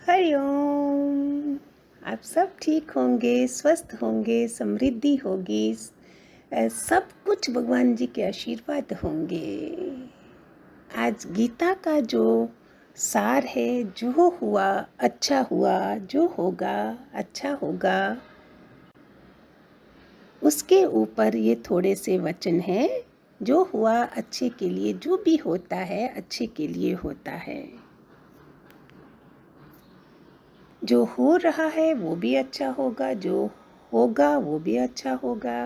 हरिओम। आप सब ठीक होंगे, स्वस्थ होंगे, समृद्धि होगी, सब कुछ भगवान जी के आशीर्वाद होंगे। आज गीता का जो सार है, जो हुआ अच्छा हुआ, जो होगा अच्छा होगा, उसके ऊपर ये थोड़े से वचन हैं। जो हुआ अच्छे के लिए, जो भी होता है अच्छे के लिए होता है। जो हो रहा है वो भी अच्छा होगा, जो होगा वो भी अच्छा होगा।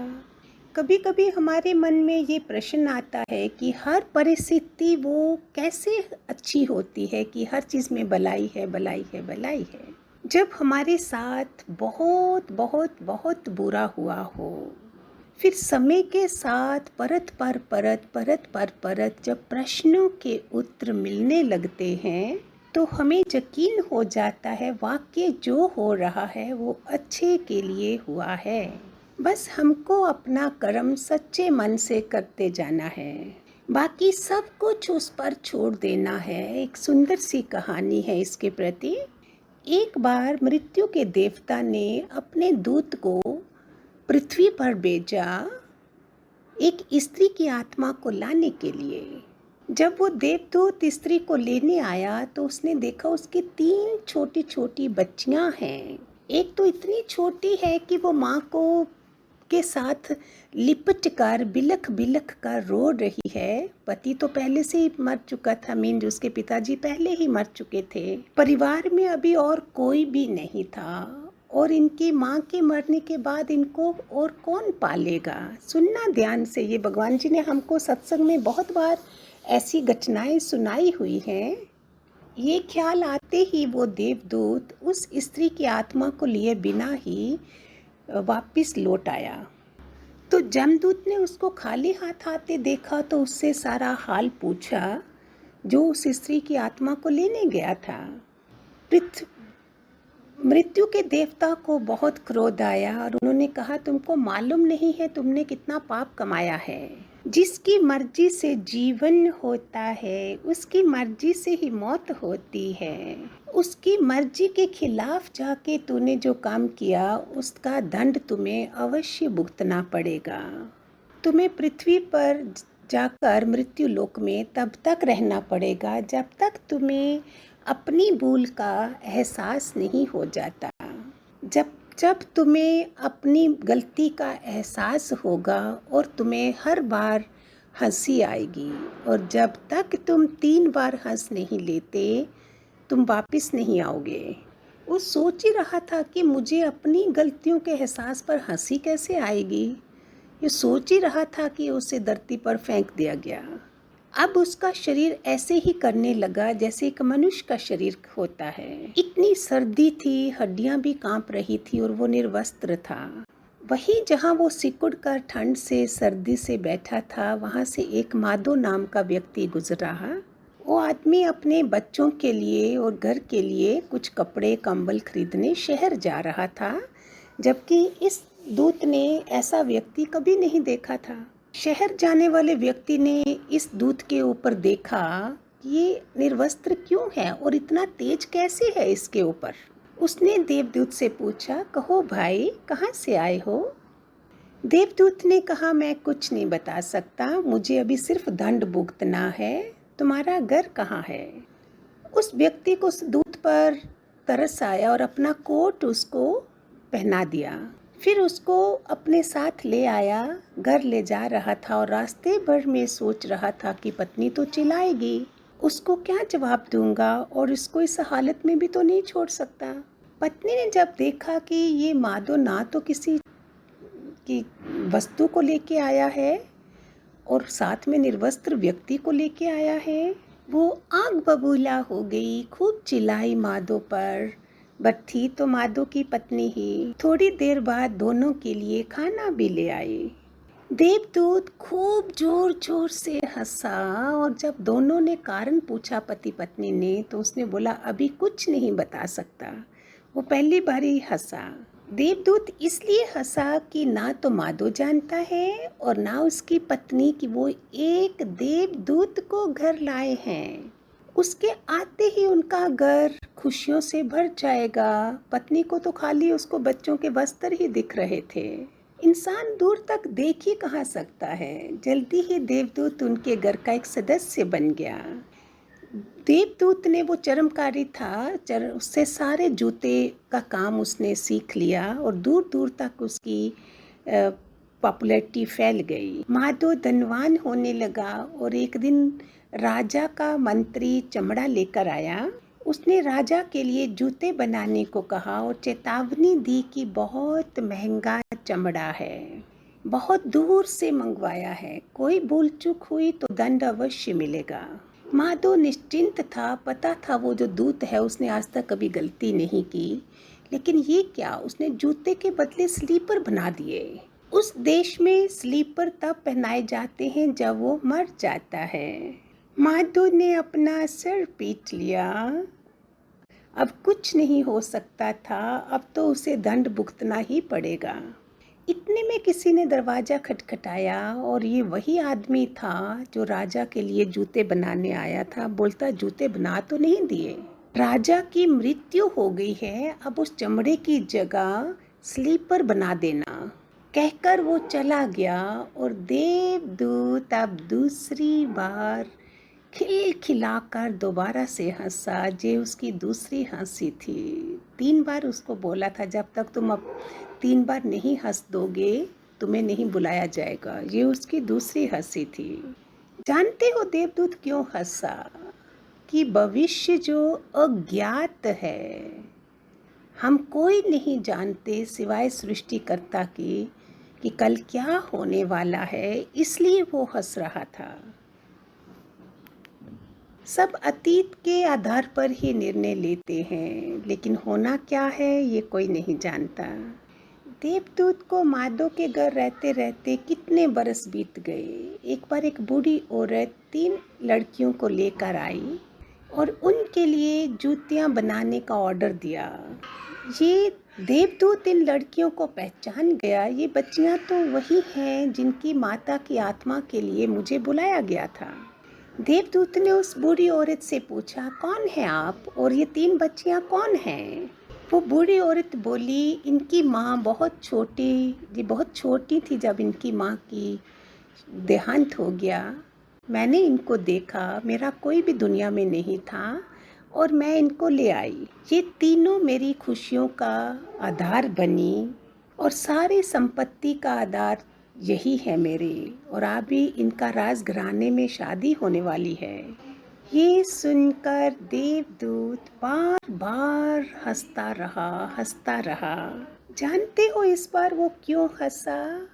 कभी कभी हमारे मन में ये प्रश्न आता है कि हर परिस्थिति वो कैसे अच्छी होती है, कि हर चीज़ में भलाई है, भलाई है, भलाई है। जब हमारे साथ बहुत बहुत बहुत बुरा हुआ हो, फिर समय के साथ परत पर परत जब प्रश्नों के उत्तर मिलने लगते हैं तो हमें यकीन हो जाता है वाकई जो हो रहा है वो अच्छे के लिए हुआ है। बस हमको अपना कर्म सच्चे मन से करते जाना है, बाकी सब कुछ उस पर छोड़ देना है। एक सुंदर सी कहानी है इसके प्रति। एक बार मृत्यु के देवता ने अपने दूत को पृथ्वी पर भेजा एक स्त्री की आत्मा को लाने के लिए। जब वो देवदूत स्त्री को लेने आया तो उसने देखा उसकी 3 छोटी छोटी बच्चियां हैं। एक तो इतनी छोटी है कि वो माँ को के साथ लिपट कर बिलख बिलख कर रो रही है। पति तो पहले से ही मर चुका था, मीन उसके पिताजी पहले ही मर चुके थे। परिवार में अभी और कोई भी नहीं था और इनकी माँ के मरने के बाद इनको और कौन पालेगा। सुनना ध्यान से, ये भगवान जी ने हमको सत्संग में बहुत बार ऐसी घटनाएं सुनाई हुई हैं। ये ख्याल आते ही वो देवदूत उस स्त्री की आत्मा को लिए बिना ही वापस लौट आया। तो जमदूत ने उसको खाली हाथ आते देखा तो उससे सारा हाल पूछा जो उस स्त्री की आत्मा को लेने गया था। मृत्यु के देवता को बहुत क्रोध आया और उन्होंने कहा, तुमको मालूम नहीं है तुमने कितना पाप कमाया है। जिसकी मर्जी से जीवन होता है उसकी मर्जी से ही मौत होती है। उसकी मर्जी के खिलाफ जाके तूने जो काम किया उसका दंड तुम्हें अवश्य भुगतना पड़ेगा। तुम्हें पृथ्वी पर जाकर मृत्यु लोक में तब तक रहना पड़ेगा जब तक तुम्हें अपनी भूल का एहसास नहीं हो जाता। जब तुम्हें अपनी गलती का एहसास होगा और तुम्हें हर बार हंसी आएगी, और जब तक तुम 3 बार हंस नहीं लेते तुम वापस नहीं आओगे। वो सोच ही रहा था कि मुझे अपनी गलतियों के एहसास पर हंसी कैसे आएगी। ये सोच ही रहा था कि उसे धरती पर फेंक दिया गया। अब उसका शरीर ऐसे ही करने लगा जैसे एक मनुष्य का शरीर होता है। इतनी सर्दी थी, हड्डियां भी कांप रही थी और वो निर्वस्त्र था। वही जहां वो सिकुड़ कर ठंड से सर्दी से बैठा था, वहां से एक माधो नाम का व्यक्ति गुजरा। वो आदमी अपने बच्चों के लिए और घर के लिए कुछ कपड़े कंबल खरीदने शहर जा रहा था, जबकि इस दूत ने ऐसा व्यक्ति कभी नहीं देखा था। शहर जाने वाले व्यक्ति ने इस दूत के ऊपर देखा, ये निर्वस्त्र क्यों है और इतना तेज कैसे है इसके ऊपर। उसने देवदूत से पूछा, कहो भाई कहाँ से आए हो। देवदूत ने कहा, मैं कुछ नहीं बता सकता, मुझे अभी सिर्फ दंड भुगतना है। तुम्हारा घर कहाँ है। उस व्यक्ति को उस दूत पर तरस आया और अपना कोट उसको पहना दिया। फिर उसको अपने साथ ले आया, घर ले जा रहा था और रास्ते भर में सोच रहा था कि पत्नी तो चिल्लाएगी, उसको क्या जवाब दूंगा और इसको इस हालत में भी तो नहीं छोड़ सकता। पत्नी ने जब देखा कि ये माधो ना तो किसी की वस्तु को लेके आया है और साथ में निर्वस्त्र व्यक्ति को लेके आया है, वो आग बबूला हो गई, खूब चिल्लाई माधो पर। बट थी तो माधो की पत्नी ही। थोड़ी देर बाद दोनों के लिए खाना भी ले आए। देवदूत खूब जोर जोर से हंसा और जब दोनों ने कारण पूछा पति पत्नी ने, तो उसने बोला अभी कुछ नहीं बता सकता। वो पहली बार ही हंसा। देवदूत इसलिए हंसा कि ना तो माधो जानता है और ना उसकी पत्नी कि वो एक देवदूत को घर लाए हैं। उसके आते ही उनका घर खुशियों से भर जाएगा। पत्नी को तो खाली उसको बच्चों के बस्तर ही दिख रहे थे। इंसान दूर तक देख ही कहाँ सकता है। जल्दी ही देवदूत उनके घर का एक सदस्य बन गया। देवदूत ने वो चरमकारी था, उससे सारे जूते का काम उसने सीख लिया और दूर दूर तक उसकी पॉपुलैरिटी फैल गई। माधो धनवान होने लगा और एक दिन राजा का मंत्री चमड़ा लेकर आया। उसने राजा के लिए जूते बनाने को कहा और चेतावनी दी कि बहुत महंगा चमड़ा है, बहुत दूर से मंगवाया है, कोई भूल चूक हुई तो दंड अवश्य मिलेगा। माधो निश्चिंत था, पता था वो जो दूत है उसने आज तक कभी गलती नहीं की, लेकिन ये क्या, उसने जूते के बदले स्लीपर बना दिए। उस देश में स्लीपर तब पहनाए जाते हैं जब वो मर जाता है। माधो ने अपना सिर पीट लिया। अब कुछ नहीं हो सकता था, अब तो उसे दंड भुगतना ही पड़ेगा। इतने में किसी ने दरवाजा खटखटाया और ये वही आदमी था जो राजा के लिए जूते बनाने आया था। बोलता, जूते बना तो नहीं दिए, राजा की मृत्यु हो गई है, अब उस चमड़े की जगह स्लीपर बना देना। कहकर वो चला गया और देवदूत अब दूसरी बार खिलखिलाकर दोबारा से हंसा। ये उसकी दूसरी हंसी थी। 3 बार उसको बोला था, जब तक तुम अब 3 बार नहीं हंस दोगे तुम्हें नहीं बुलाया जाएगा। ये उसकी दूसरी हंसी थी। जानते हो देवदूत क्यों हंसा? कि भविष्य जो अज्ञात है, हम कोई नहीं जानते सिवाय सृष्टिकर्ता की कि कल क्या होने वाला है, इसलिए वो हंस रहा था। सब अतीत के आधार पर ही निर्णय लेते हैं, लेकिन होना क्या है ये कोई नहीं जानता। देवदूत को माधो के घर रहते रहते कितने बरस बीत गए। एक बार एक बूढ़ी औरत 3 लड़कियों को लेकर आई और उनके लिए जूतियां बनाने का ऑर्डर दिया। ये देवदूत इन लड़कियों को पहचान गया। ये बच्चियां तो वही हैं जिनकी माता की आत्मा के लिए मुझे बुलाया गया था। देवदूत ने उस बूढ़ी औरत से पूछा, कौन है आप और ये 3 बच्चियां कौन हैं? वो बूढ़ी औरत बोली, इनकी माँ बहुत छोटी थी जब इनकी माँ की देहांत हो गया। मैंने इनको देखा, मेरा कोई भी दुनिया में नहीं था और मैं इनको ले आई। ये तीनों मेरी खुशियों का आधार बनी और सारी संपत्ति का आधार यही है मेरी, और अभी इनका राजघराने में शादी होने वाली है। ये सुनकर देवदूत बार बार हंसता रहा। जानते हो इस बार वो क्यों हंसा?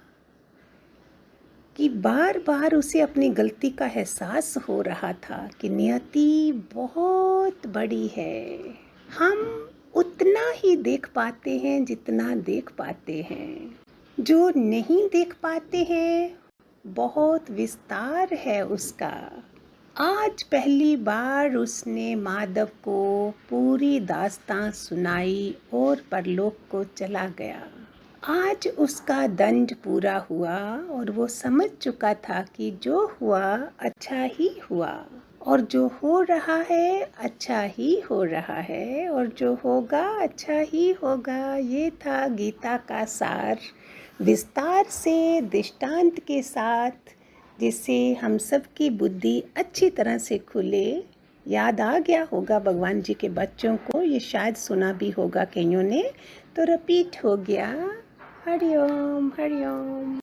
कि बार बार उसे अपनी गलती का एहसास हो रहा था कि नियति बहुत बड़ी है। हम उतना ही देख पाते हैं जितना देख पाते हैं, जो नहीं देख पाते हैं बहुत विस्तार है उसका। आज पहली बार उसने माधव को पूरी दास्तां सुनाई और परलोक को चला गया। आज उसका दंड पूरा हुआ और वो समझ चुका था कि जो हुआ अच्छा ही हुआ और जो हो रहा है अच्छा ही हो रहा है और जो होगा अच्छा ही होगा। ये था गीता का सार, विस्तार से दृष्टांत के साथ, जिससे हम सब की बुद्धि अच्छी तरह से खुले। याद आ गया होगा भगवान जी के बच्चों को, ये शायद सुना भी होगा कईयों ने, तो रिपीट हो गया। हरि ओम हरि ओम।